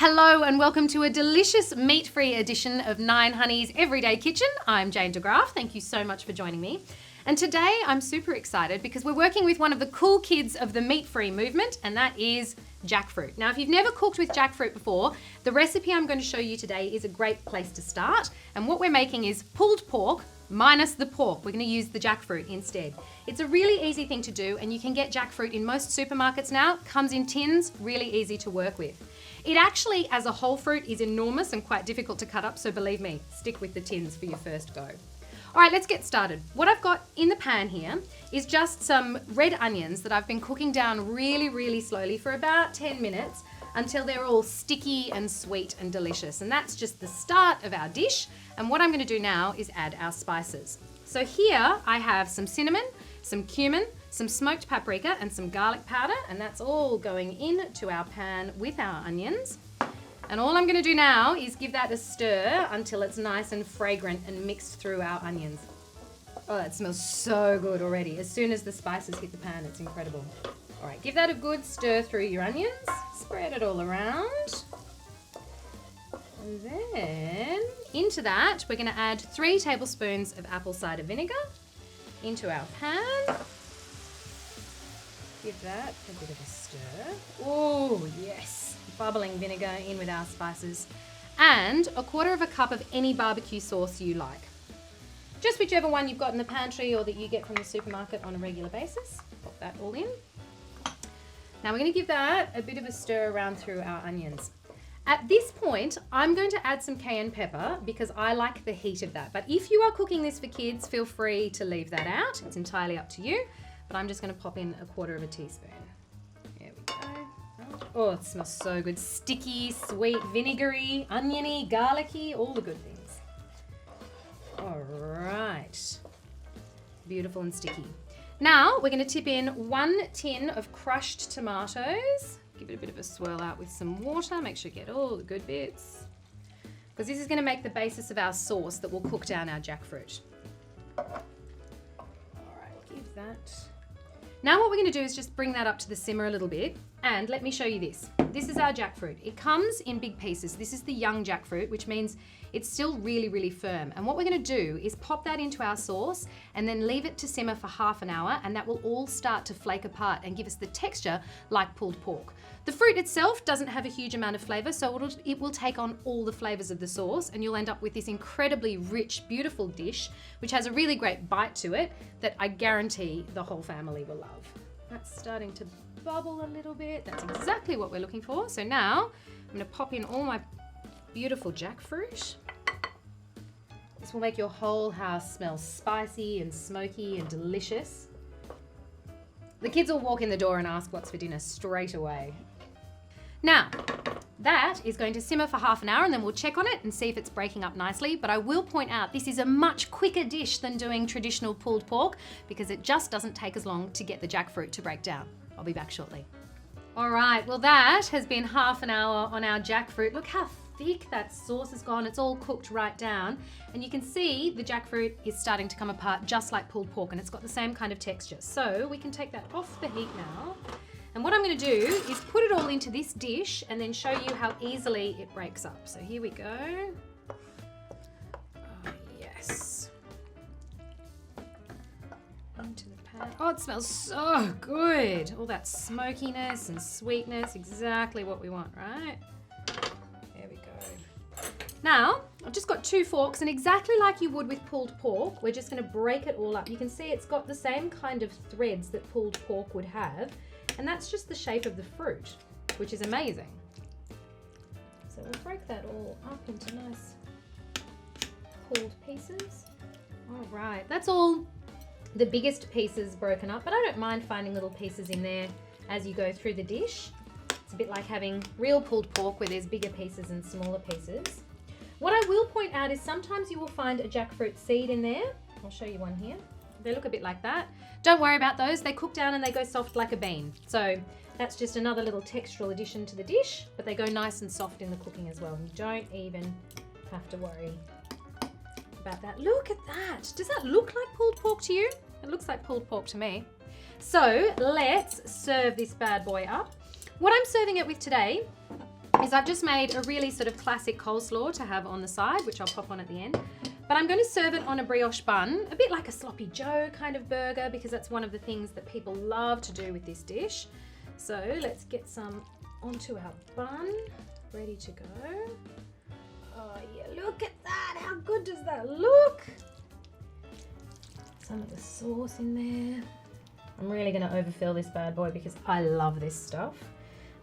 Hello and welcome to a delicious meat-free edition of 9 Honey's Everyday Kitchen. I'm Jane de Graaff. Thank you so much for joining me. And today I'm super excited because we're working with one of the cool kids of the meat-free movement, and that is jackfruit. Now, if you've never cooked with jackfruit before, the recipe I'm going to show you today is a great place to start. And what we're making is pulled pork minus the pork. We're going to use the jackfruit instead. It's a really easy thing to do, and you can get jackfruit in most supermarkets now. Comes in tins, really easy to work with. It actually, as a whole fruit, is enormous and quite difficult to cut up, so believe me, stick with the tins for your first go. All right, let's get started. What I've got in the pan here is just some red onions that I've been cooking down really slowly for about 10 minutes until they're all sticky and sweet and delicious. And that's just the start of our dish. And what I'm going to do now is add our spices. So here I have some cinnamon, some cumin, some smoked paprika and some garlic powder, and that's all going into our pan with our onions. And all I'm going to do now is give that a stir until it's nice and fragrant and mixed through our onions. Oh, that smells so good already. As soon as the spices hit the pan, it's incredible. All right, give that a good stir through your onions. Spread it all around. And then into that, we're going to add 3 tablespoons of apple cider vinegar into our pan. Give that a bit of a stir. Oh, yes. Bubbling vinegar in with our spices. And 1/4 cup of any barbecue sauce you like. Just whichever one you've got in the pantry or that you get from the supermarket on a regular basis. Pop that all in. Now we're going to give that a bit of a stir around through our onions. At this point, I'm going to add some cayenne pepper because I like the heat of that. But if you are cooking this for kids, feel free to leave that out. It's entirely up to you. But I'm just going to pop in 1/4 teaspoon. There we go. Oh, it smells so good. Sticky, sweet, vinegary, oniony, garlicky, all the good things. All right. Beautiful and sticky. Now we're going to tip in 1 tin of crushed tomatoes. Give it a bit of a swirl out with some water. Make sure you get all the good bits. Because this is going to make the basis of our sauce that will cook down our jackfruit. All right, give that. Now what we're going to do is just bring that up to the simmer a little bit, and let me show you this. This is our jackfruit. It comes in big pieces. This is the young jackfruit, which means it's still really firm. And what we're going to do is pop that into our sauce and then leave it to simmer for half an hour, and that will all start to flake apart and give us the texture like pulled pork. The fruit itself doesn't have a huge amount of flavor, so it will take on all the flavors of the sauce, and you'll end up with this incredibly rich, beautiful dish, which has a really great bite to it that I guarantee the whole family will love. That's starting to bubble a little bit. That's exactly what we're looking for. So now I'm going to pop in all my beautiful jackfruit. This will make your whole house smell spicy and smoky and delicious. The kids will walk in the door and ask what's for dinner straight away. Now, that is going to simmer for half an hour, and then we'll check on it and see if it's breaking up nicely. But I will point out this is a much quicker dish than doing traditional pulled pork because it just doesn't take as long to get the jackfruit to break down. I'll be back shortly. All right, well that has been half an hour on our jackfruit. Look how thick that sauce has gone. It's all cooked right down. And you can see the jackfruit is starting to come apart just like pulled pork, and it's got the same kind of texture. So we can take that off the heat now. And what I'm going to do is put it all into this dish and then show you how easily it breaks up. So here we go. Oh, yes. Into the pan. Oh, it smells so good. All that smokiness and sweetness, exactly what we want, right? There we go. Now, I've just got 2 forks, and exactly like you would with pulled pork, we're just going to break it all up. You can see it's got the same kind of threads that pulled pork would have. And that's just the shape of the fruit, which is amazing. So we'll break that all up into nice pulled pieces. All right, that's all the biggest pieces broken up, but I don't mind finding little pieces in there as you go through the dish. It's a bit like having real pulled pork where there's bigger pieces and smaller pieces. What I will point out is sometimes you will find a jackfruit seed in there. I'll show you one here. They look a bit like that. Don't worry about those. They cook down and they go soft like a bean. So that's just another little textural addition to the dish, but they go nice and soft in the cooking as well. You don't even have to worry about that. Look at that. Does that look like pulled pork to you? It looks like pulled pork to me. So let's serve this bad boy up. What I'm serving it with today is I've just made a really sort of classic coleslaw to have on the side, which I'll pop on at the end. But I'm going to serve it on a brioche bun, a bit like a sloppy Joe kind of burger, because that's one of the things that people love to do with this dish. So let's get some onto our bun, ready to go. Oh yeah, look at that, how good does that look? Some of the sauce in there. I'm really going to overfill this bad boy because I love this stuff.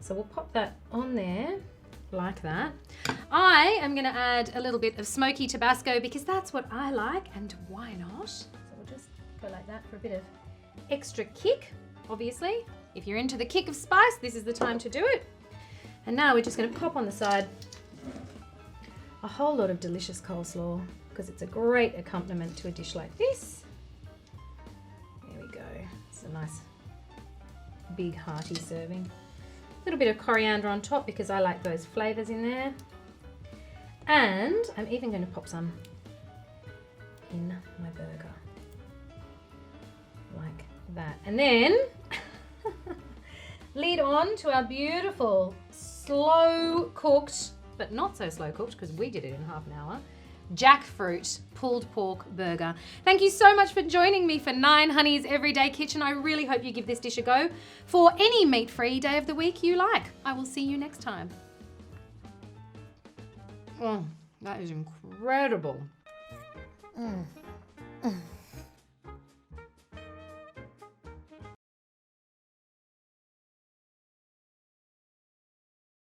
So we'll pop that on there like that. I am going to add a little bit of smoky Tabasco because that's what I like, and why not? So we'll just go like that for a bit of extra kick, obviously. If you're into the kick of spice, this is the time to do it. And now we're just going to pop on the side a whole lot of delicious coleslaw because it's a great accompaniment to a dish like this. There we go. It's a nice big hearty serving. A little bit of coriander on top because I like those flavours in there. And I'm even going to pop some in my burger. Like that. And then lead on to our beautiful slow cooked, but not so slow cooked because we did it in half an hour, jackfruit pulled pork burger. Thank you so much for joining me for 9 Honey's Everyday Kitchen. I really hope you give this dish a go for any meat-free day of the week you like. I will see you next time. Oh, that is incredible.